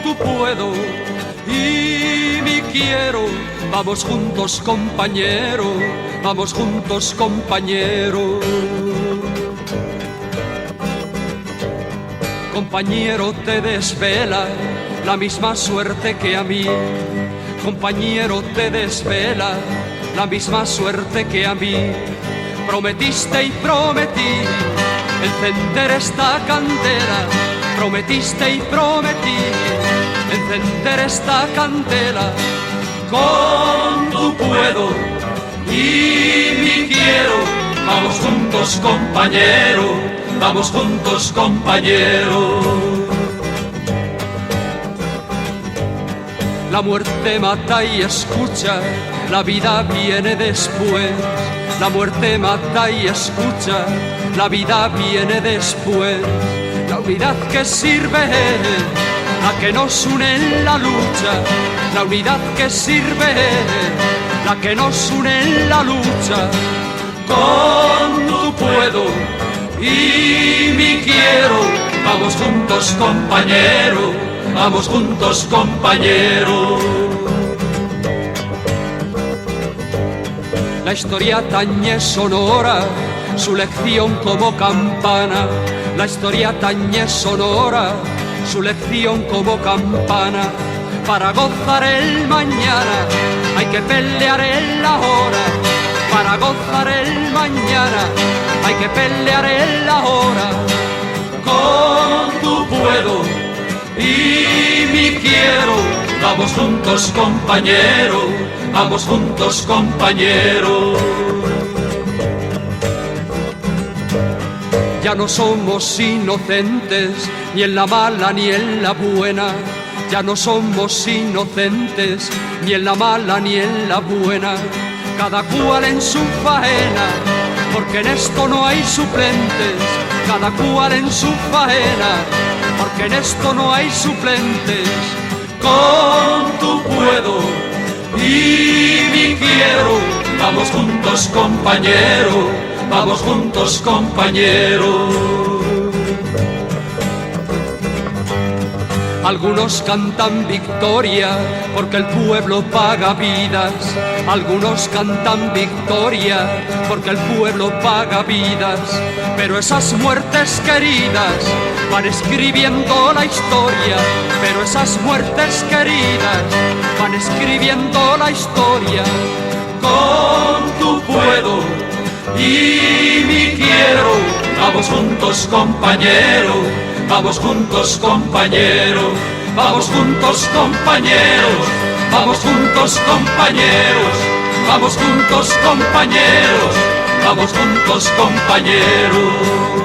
tu puedo y mi quiero. Vamos juntos, compañero, vamos juntos, compañero. Compañero, te desvela la misma suerte que a mí. Compañero, te desvela la misma suerte que a mí. Prometiste y prometí encender esta candela. Prometiste y prometí encender esta candela. Con tu puedo y mi quiero. Vamos juntos, compañero, vamos juntos, compañero. La muerte mata y escucha, la vida viene después. La muerte mata y escucha, la vida viene después. La unidad que sirve es la que nos une en la lucha. La unidad que sirve es la que nos une en la lucha. Con tu puedo y mi quiero. Vamos juntos, compañero, vamos juntos, compañero. La historia tañe sonora, su lección como campana. La historia tañe sonora, su lección como campana. Para gozar el mañana hay que pelear el ahora. Para gozar el mañana hay que pelear el ahora. Con tu puedo y mi quiero. Vamos juntos, compañero, vamos juntos, compañero. Ya no somos inocentes, ni en la mala ni en la buena. Ya no somos inocentes, ni en la mala ni en la buena. Cada cual en su faena, porque en esto no hay suplentes. Cada cual en su faena, porque en esto no hay suplentes. Con tu puedo y mi quiero. Vamos juntos, compañero, vamos juntos, compañero. Algunos cantan victoria porque el pueblo paga vidas. Algunos cantan victoria porque el pueblo paga vidas. Pero esas muertes queridas van escribiendo la historia. Pero esas muertes queridas van escribiendo la historia. Con tu puedo y mi quiero. Vamos juntos, compañero, vamos juntos, compañeros, vamos juntos, compañeros, vamos juntos, compañeros, vamos juntos, compañeros, vamos juntos, compañeros.